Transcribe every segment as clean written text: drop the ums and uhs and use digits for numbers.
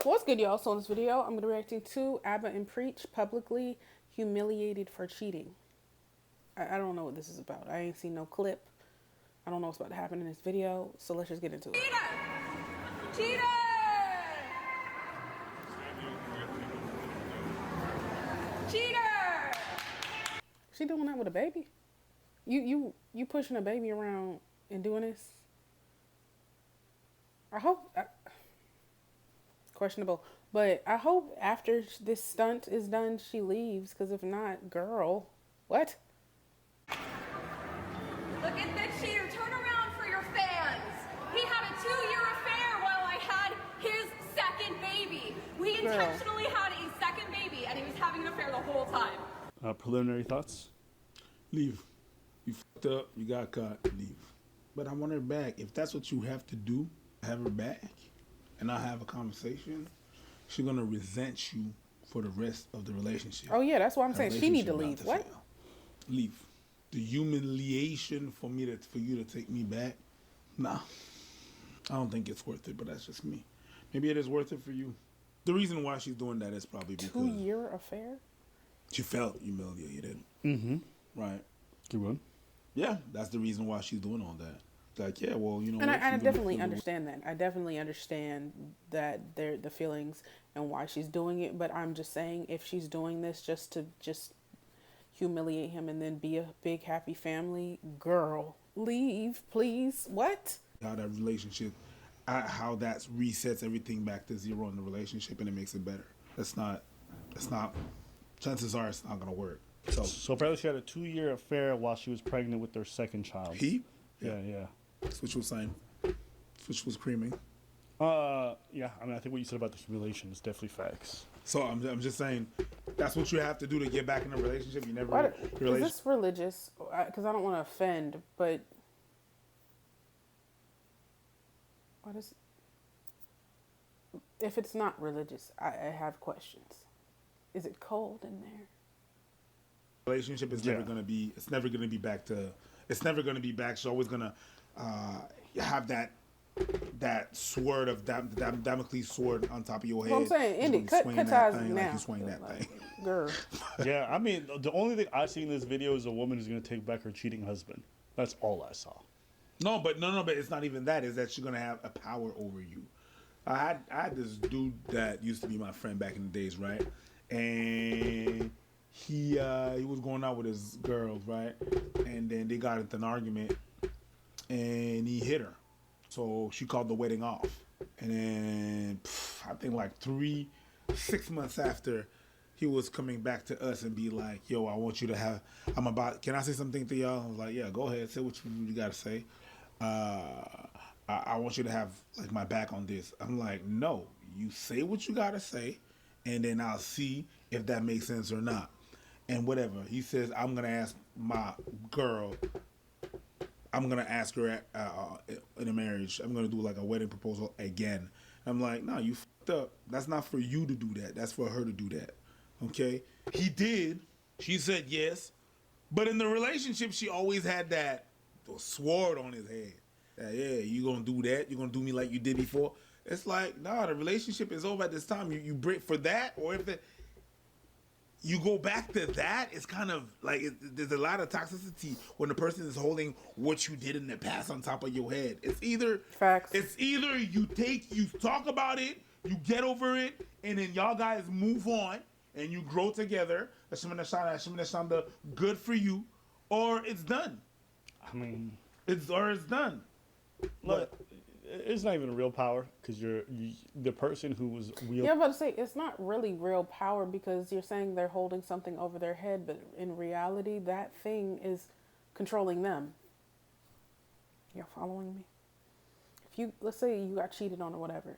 What's good, y'all? So in this video, I'm going to be reacting to ABBA and Preach publicly humiliated for cheating. I don't know what this is about. I ain't seen no clip. I don't know what's about to happen in this video, so let's just get into it. Cheater! Cheater! Cheater! She doing that with a baby? You pushing a baby around and doing this? I hope... questionable. But I hope after this stunt is done, she leaves. Because if not, girl, what? Look at this cheater. Turn around for your fans. He had a 2-year affair while I had his second baby. We intentionally had a second baby, and he was having an affair the whole time. Preliminary thoughts? Leave. You fucked up. You got caught. Leave. But I want her back. If that's what you have to do, have her back. And I'll have a conversation, she's going to resent you for the rest of the relationship. Oh, yeah, that's what I'm saying. She need to leave. What? Fail. Leave. The humiliation for you to take me back, nah. I don't think it's worth it, but that's just me. Maybe it is worth it for you. The reason why she's doing that is probably because... 2-year affair? She felt humiliated. Mm-hmm. Right. Keep going. Yeah, that's the reason why she's doing all that. Like, yeah, well, you know. And I definitely understand that. I definitely understand that the feelings and why she's doing it. But I'm just saying, if she's doing this just to humiliate him and then be a big happy family, girl, leave, please. What? How that relationship, how that resets everything back to zero in the relationship, and it makes it better. It's not. Chances are it's not gonna work. So apparently she had a 2-year affair while she was pregnant with their second child. Yeah. That's what she was saying. That's what she was screaming. Yeah. I mean, I think what you said about the humiliation is definitely facts. So I'm just saying, that's what you have to do to get back in a relationship. You never. Is this religious? Because I don't want to offend, but what is? If it's not religious, I have questions. Is it cold in there? Relationship is never gonna be. It's never gonna be back to. It's never gonna be back. She's always gonna have that sword of Damocles sword on top of your head. Well, I'm saying, Indy, cut ties now. Like you swing that thing. Girl. Yeah, I mean, the only thing I see in this video is a woman who's gonna take back her cheating husband. That's all I saw. No, but it's not even that. Is that she's gonna have a power over you? I had this dude that used to be my friend back in the days, right? And he was going out with his girl, right? And then they got into an argument, and he hit her. So she called the wedding off. And then I think like 6 months after, he was coming back to us and be like, "Yo, I want you to have. Can I say something to y'all?" I was like, "Yeah, go ahead, say what you gotta say. I want you to have like my back on this." I'm like, "No, you say what you gotta say, and then I'll see if that makes sense or not." And whatever. He says, I'm going to ask my girl, I'm going to ask her in a marriage. I'm going to do like a wedding proposal again. I'm like, no, you fucked up. That's not for you to do that. That's for her to do that. Okay? He did. She said yes. But in the relationship, she always had that sword on his head. Yeah, you going to do that? You going to do me like you did before? It's like, no, the relationship is over at this time. You break for that, or if you go back to that, it's kind of like there's a lot of toxicity when the person is holding what you did in the past on top of your head. It's either facts. It's either you talk about it, you get over it, and then y'all guys move on and you grow together. Good for you, or it's done. I mean, it's done. Look, it's not even real power because you're the person who was real. Yeah, I'm about to say it's not really real power because you're saying they're holding something over their head, but in reality, that thing is controlling them. You're following me? Let's say you got cheated on or whatever.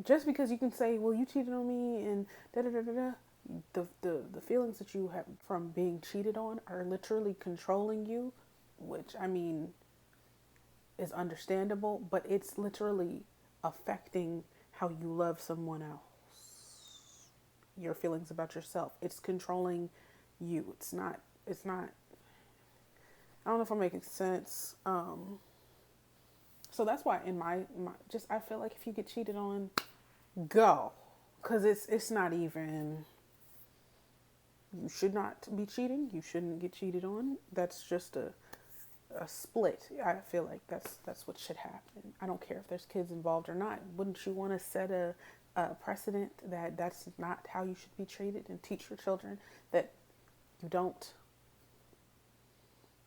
Just because you can say, well, you cheated on me and the feelings that you have from being cheated on are literally controlling you, which, I mean, is understandable, but it's literally affecting how you love someone else. Your feelings about yourself. It's controlling you. It's not I don't know if I'm making sense. So that's why in my just I feel like if you get cheated on, go, because it's not even. You should not be cheating. You shouldn't get cheated on. That's just a split. I feel like that's what should happen. I don't care if there's kids involved or not. Wouldn't you want to set a precedent that that's not how you should be treated and teach your children that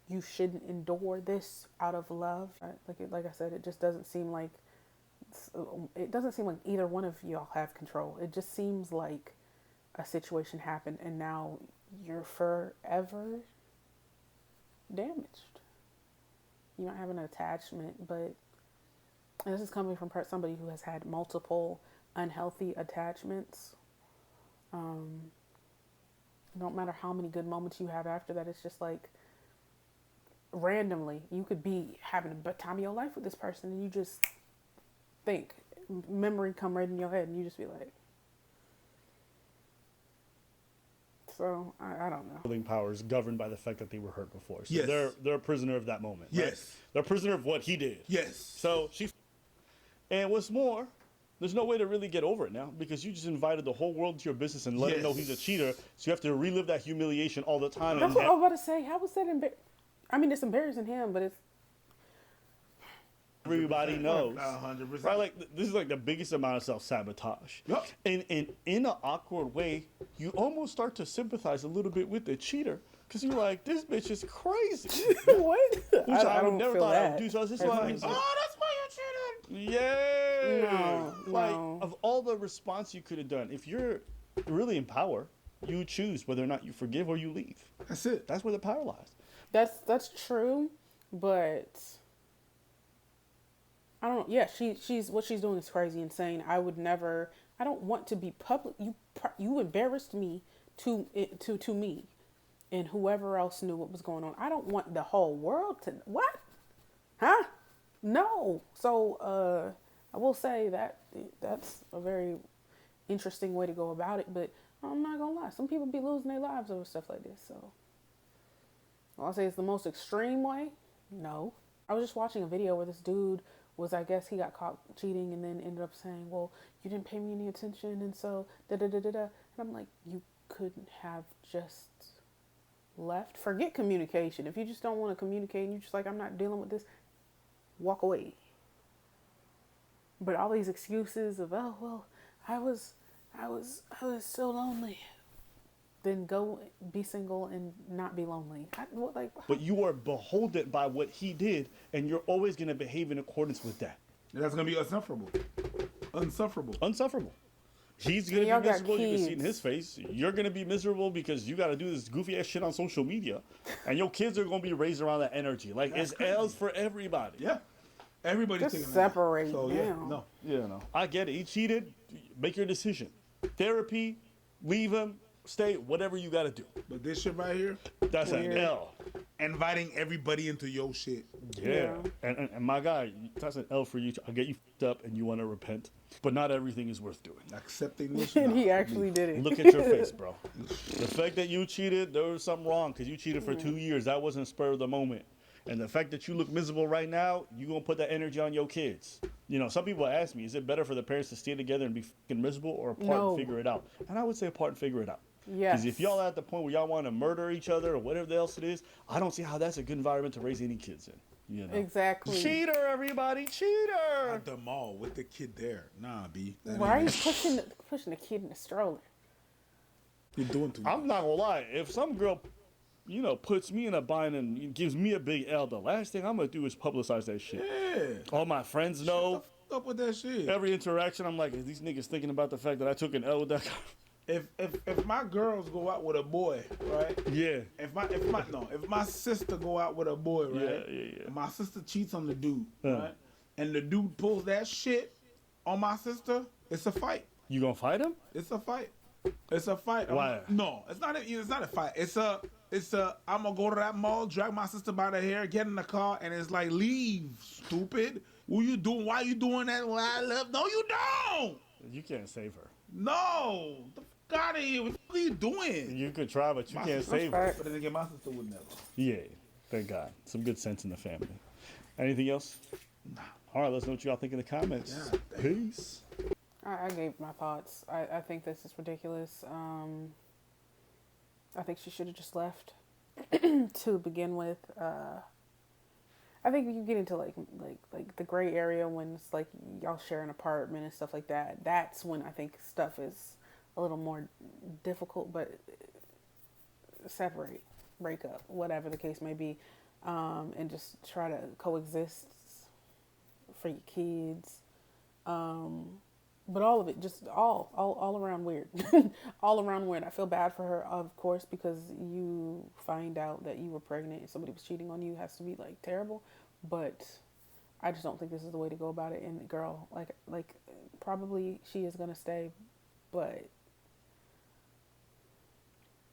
you shouldn't endure this out of love? Like I said, it just doesn't seem like either one of y'all have control. It just seems like a situation happened and now you're forever damaged. You don't have an attachment, but this is coming from somebody who has had multiple unhealthy attachments. No matter how many good moments you have after that, it's just like randomly you could be having a time of your life with this person and you just think memory come right in your head and you just be like, so I don't know. Ruling power is governed by the fact that they were hurt before. So Yes. they're a prisoner of that moment. Right? Yes. They're a prisoner of what he did. Yes. So and what's more, there's no way to really get over it now because you just invited the whole world to your business and let him know he's a cheater. So you have to relive that humiliation all the time. That's what I was about to say. How was that I mean, it's embarrassing him, but it's everybody knows. 100%. Right? Like this is like the biggest amount of self-sabotage. Yep. And in an awkward way, you almost start to sympathize a little bit with the cheater. Because you're like, this bitch is crazy. what? Which I would don't never feel thought I that. would do. So I was just like, Oh, that's why you cheated. yeah. No, Like, no. of all the response you could have done, if you're really in power, you choose whether or not you forgive or you leave. That's it. That's where the power lies. That's true, but I don't know. Yeah, she's what she's doing is crazy, insane. I would never. I don't want to be public. You embarrassed me to me, and whoever else knew what was going on. I don't want the whole world to what, huh? No. So I will say that's a very interesting way to go about it, but I'm not gonna lie. Some people be losing their lives over stuff like this. So I'll say it's the most extreme way. No. I was just watching a video where this dude was, I guess he got caught cheating and then ended up saying, well, you didn't pay me any attention and so da-da-da-da-da. And I'm like, you couldn't have just left. Forget communication. If you just don't want to communicate and you're just like, I'm not dealing with this, walk away. But all these excuses of, oh, well, I was so lonely. Then go be single and not be lonely. But you are beholden by what he did, and you're always going to behave in accordance with that. That's going to be insufferable. Unsufferable. He's going to be miserable. You can see it in his face. You're going to be miserable because you got to do this goofy ass shit on social media, and your kids are going to be raised around that energy. Like, it's L's for everybody. Yeah. Everybody's just taking separate so, now. No. I get it. He cheated. Make your decision. Therapy, leave him, stay, whatever you got to do. But this shit right here, that's an L. Inviting everybody into your shit. Yeah. And my guy, that's an L for you. I get you f***ed up and you want to repent. But not everything is worth doing. Accepting this. And he actually did it. Look at your face, bro. The fact that you cheated, there was something wrong because you cheated for 2 years. That wasn't spur of the moment. And the fact that you look miserable right now, you're going to put that energy on your kids. You know, some people ask me, is it better for the parents to stay together and be fucking miserable or apart and figure it out? And I would say apart and figure it out. Yes. Because if y'all are at the point where y'all want to murder each other or whatever else it is, I don't see how that's a good environment to raise any kids in. You know? Exactly. Cheater, everybody, cheater. At the mall with the kid there. Nah, B. Why are you pushing the kid in the stroller? You're doing too much. I'm not going to lie. If some girl, puts me in a bind and gives me a big L, the last thing I'm going to do is publicize that shit. Yeah. All my friends know. Shut the fuck up with that shit. Every interaction, I'm like, is these niggas thinking about the fact that I took an L with that guy? If my girls go out with a boy, right? Yeah. If my sister go out with a boy, right? Yeah. My sister cheats on the dude, right? And the dude pulls that shit on my sister, it's a fight. You gonna fight him? It's a fight. It's a fight. Why? No, it's not a fight. It's a I'm gonna go to that mall, drag my sister by the hair, get in the car, and it's like, leave, stupid. What you doing? Why you doing that? Well, I love. No, you don't. You can't save her. No. The fuck out of here. What the fuck are you doing? You could try, but you can't save her. her. But then again, my sister would never. Yeah. Thank God. Some good sense in the family. Anything else? All right, let's know what y'all think in the comments. Yeah, Peace. I gave my thoughts. I think this is ridiculous. I think she should have just left to begin with. I think you get into like the gray area when it's like y'all share an apartment and stuff like that. That's when I think stuff is a little more difficult. But separate, break up, whatever the case may be, and just try to coexist for your kids. But all of it, just all around weird, all around weird. I feel bad for her, of course, because you find out that you were pregnant and somebody was cheating on you. It has to be like terrible, but I just don't think this is the way to go about it. And girl, like probably she is gonna stay, but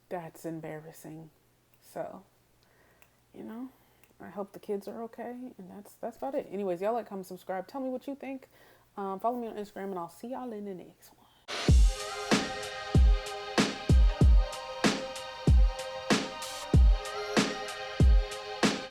that's embarrassing. So, you know, I hope the kids are okay, and that's about it. Anyways, y'all like, comment, subscribe. Tell me what you think. Follow me on Instagram, and I'll see y'all in the next one.